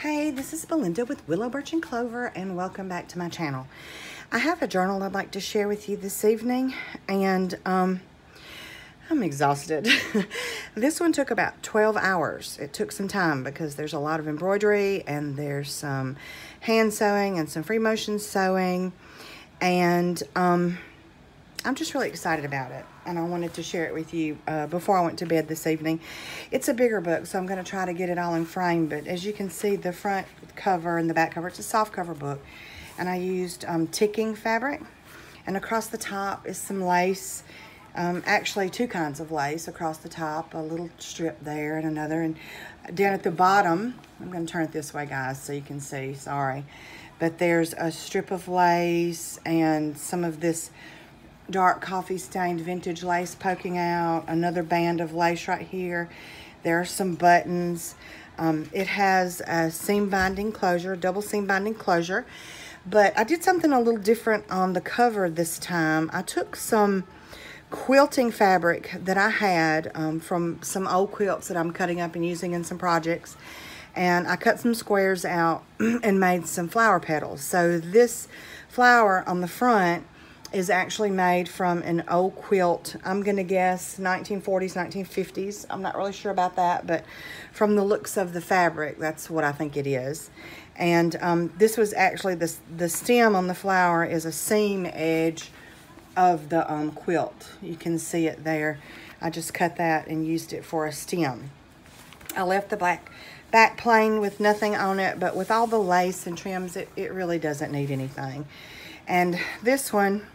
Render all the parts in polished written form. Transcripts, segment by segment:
Hey, this is Belinda with Willow Birch and Clover, and welcome back to my channel. I have a journal I'd like to share with you this evening, and I'm exhausted. This one took about 12 hours. It took some time because there's a lot of embroidery, and there's some hand sewing and some free motion sewing, and I'm just really excited about it, and I wanted to share it with you before I went to bed this evening. It's a bigger book, so I'm going to try to get it all in frame, but as you can see, the front cover and the back cover, it's a soft cover book, and I used ticking fabric, and across the top is some lace, actually two kinds of lace across the top, a little strip there and another, and down at the bottom, I'm going to turn it this way, guys, so you can see, sorry, but there's a strip of lace and some of this dark coffee stained vintage lace poking out, another band of lace right here. There are some buttons. It has a seam binding closure, double seam binding closure, but I did something a little different on the cover this time. I took some quilting fabric that I had from some old quilts that I'm cutting up and using in some projects, and I cut some squares out and made some flower petals. So this flower on the front is actually made from an old quilt. I'm gonna guess 1940s, 1950s. I'm not really sure about that, but from the looks of the fabric, that's what I think it is. And this was actually, the stem on the flower is a seam edge of the quilt. You can see it there. I just cut that and used it for a stem. I left the back plain with nothing on it, but with all the lace and trims, it really doesn't need anything. And this one,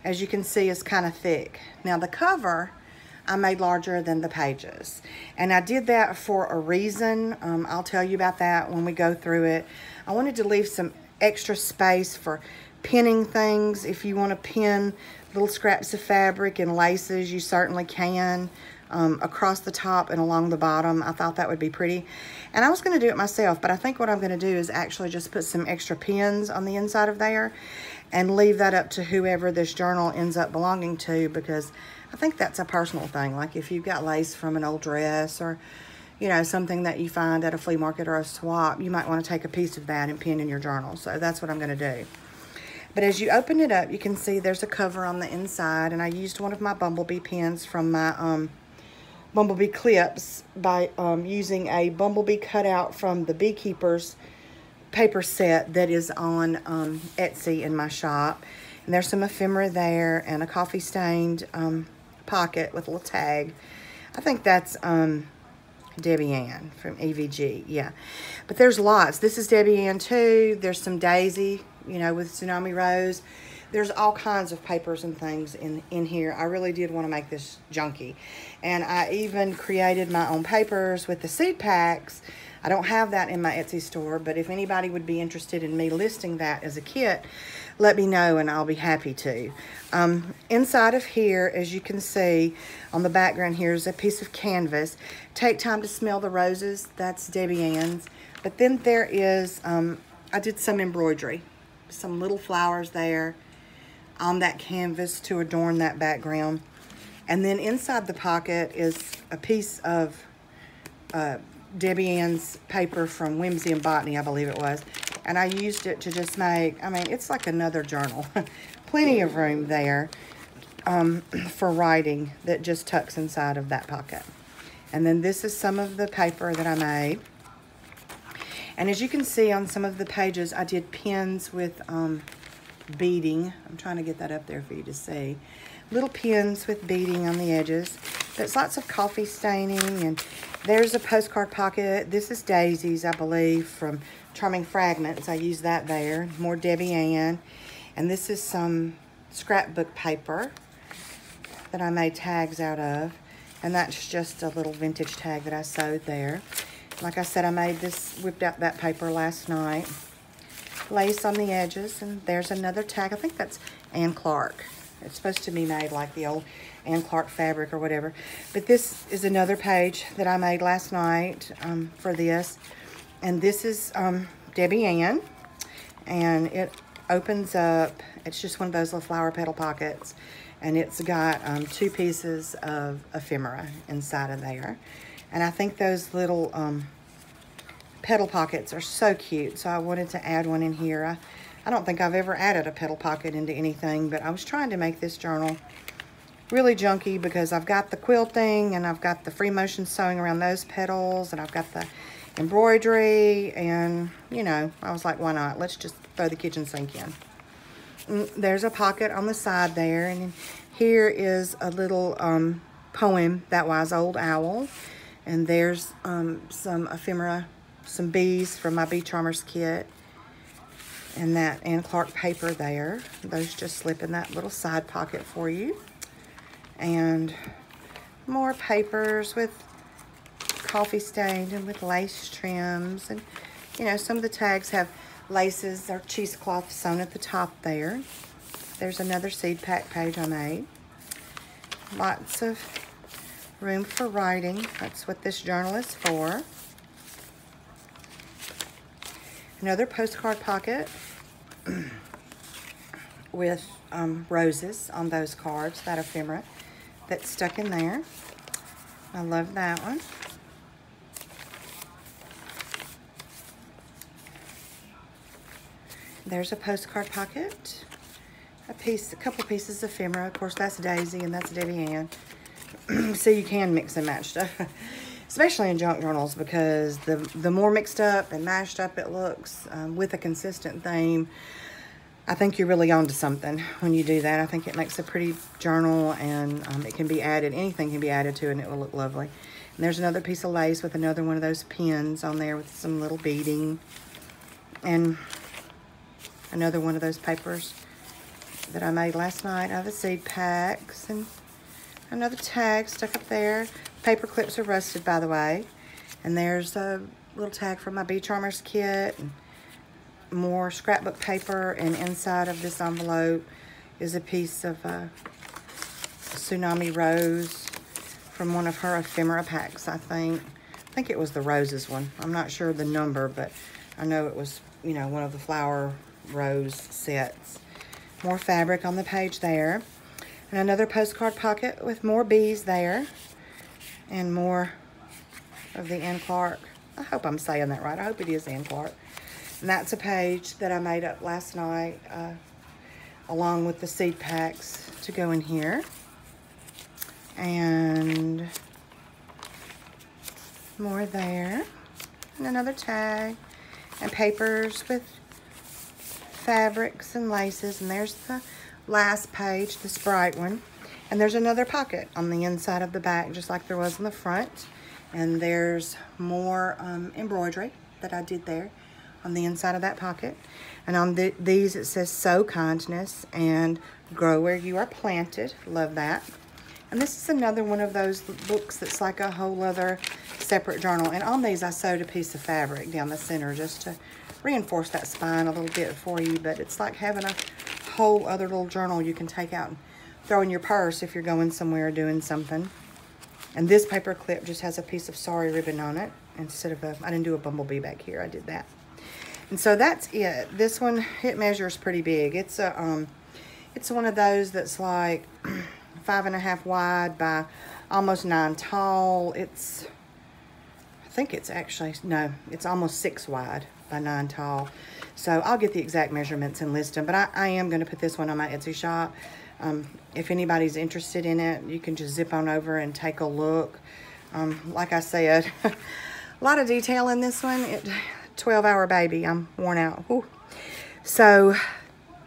as you can see, is kind of thick. Now the cover I made larger than the pages, and I did that for a reason. I'll tell you about that when we go through it. I wanted to leave some extra space for pinning things. If you want to pin little scraps of fabric and laces, you certainly can, across the top and along the bottom. I thought that would be pretty, and I was going to do it myself, but I think what I'm going to do is actually just put some extra pins on the inside of there and leave that up to whoever this journal ends up belonging to, because I think that's a personal thing. Like if you've got lace from an old dress, or you know, something that you find at a flea market or a swap, you might want to take a piece of that and pin in your journal. So that's what I'm going to do. But as you open it up, you can see there's a cover on the inside, and I used one of my bumblebee pins from my bumblebee clips by using a bumblebee cutout from the Beekeeper's paper set that is on Etsy in my shop. And there's some ephemera there, and a coffee stained pocket with a little tag. I think that's Debbie Ann from EVG, yeah. But there's lots. This is Debbie Ann too. There's some Daisy, you know, with Tsunami Rose. There's all kinds of papers and things in here. I really did want to make this junky. And I even created my own papers with the seed packs. I don't have that in my Etsy store, but if anybody would be interested in me listing that as a kit, let me know and I'll be happy to. Inside of here, as you can see, on the background here is a piece of canvas. Take time to smell the roses. That's Debbie Ann's. But then there is, I did some embroidery, some little flowers there on that canvas to adorn that background. And then inside the pocket is a piece of Debbie Ann's paper from Whimsy and Botany, I believe it was. And I used it to just make, I mean, it's like another journal. Plenty of room there for writing that just tucks inside of that pocket. And then this is some of the paper that I made. And as you can see on some of the pages, I did pins with beading. I'm trying to get that up there for you to see. Little pins with beading on the edges. There's lots of coffee staining, and there's a postcard pocket. This is Daisy's, I believe, from Charming Fragments. I used that there. More Debbie Ann. And this is some scrapbook paper that I made tags out of. And that's just a little vintage tag that I sewed there. Like I said, I made this, whipped out that paper last night. Lace on the edges, and there's another tag. I think that's Ann Clark. It's supposed to be made like the old Ann Clark fabric or whatever. But this is another page that I made last night for this. And this is Debbie Ann. And it opens up. It's just one of those little flower petal pockets. And it's got two pieces of ephemera inside of there. And I think those little petal pockets are so cute, so I wanted to add one in here. I don't think I've ever added a petal pocket into anything, but I was trying to make this journal really junky because I've got the quilting and I've got the free motion sewing around those petals and I've got the embroidery, and you know, I was like, why not? Let's just throw the kitchen sink in. And there's a pocket on the side there, and here is a little poem, That Wise Old Owl, and there's some ephemera, some bees from my Bee Charmers kit, and that Anne Clark paper there. Those just slip in that little side pocket for you. And more papers with coffee stained and with lace trims, and you know, some of the tags have laces or cheesecloth sewn at the top there. There's another seed pack page I made. Lots of room for writing. That's what this journal is for. Another postcard pocket with roses on those cards, that ephemera that's stuck in there. I love that one. There's a postcard pocket, a couple pieces of ephemera. Of course, that's Daisy and that's Debbie Ann. So you can mix and match stuff, especially in junk journals, because the more mixed up and mashed up it looks with a consistent theme, I think you're really onto something when you do that. I think it makes a pretty journal, and it can be added, anything can be added to it, and it will look lovely. And there's another piece of lace with another one of those pins on there with some little beading, and another one of those papers that I made last night out of the seed packs, and another tag stuck up there. Paper clips are rusted, by the way. And there's a little tag from my Bee Charmers kit, and more scrapbook paper, and inside of this envelope is a piece of Tsunami Rose from one of her ephemera packs, I think. I think it was the roses one. I'm not sure the number, but I know it was, you know, one of the flower rose sets. More fabric on the page there. And another postcard pocket with more bees there. And more of the Anne Clark. I hope I'm saying that right. I hope it is Anne Clark. And that's a page that I made up last night, along with the seed packs to go in here. And more there. And another tag. And papers with fabrics and laces. And there's the last page, this bright one. And there's another pocket on the inside of the back, just like there was in the front. And there's more embroidery that I did there on the inside of that pocket. And on these it says sow kindness and grow where you are planted. Love that. And this is another one of those books that's like a whole other separate journal. And on these I sewed a piece of fabric down the center just to reinforce that spine a little bit for you. But it's like having a whole other little journal you can take out and throw in your purse if you're going somewhere doing something. And this paper clip just has a piece of sari ribbon on it instead of I didn't do a bumblebee back here. I did that. And so that's it. This one, it measures pretty big. It's one of those that's like 5.5 wide by almost 9 tall. I think it's actually, no, it's almost 6 wide by 9 tall. So I'll get the exact measurements and list them. But I am going to put this one on my Etsy shop. If anybody's interested in it, you can just zip on over and take a look. Like I said, a lot of detail in this one. 12-hour baby. I'm worn out. Whew. So,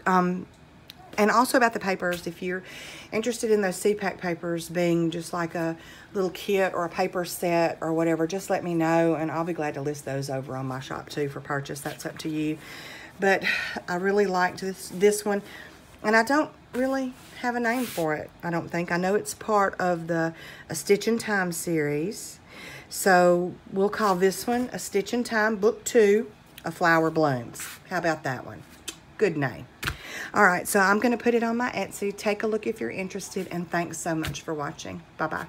and also about the papers, if you're interested in those seed pack papers being just like a little kit or a paper set or whatever, just let me know and I'll be glad to list those over on my shop too for purchase. That's up to you. But I really liked this one, and I don't really have a name for it, I don't think. I know it's part of the A Stitch in Time series. So we'll call this one A Stitch in Time Book 2, A Flower Blooms. How about that one? Good name. All right, so I'm going to put it on my Etsy. Take a look if you're interested, and thanks so much for watching. Bye-bye.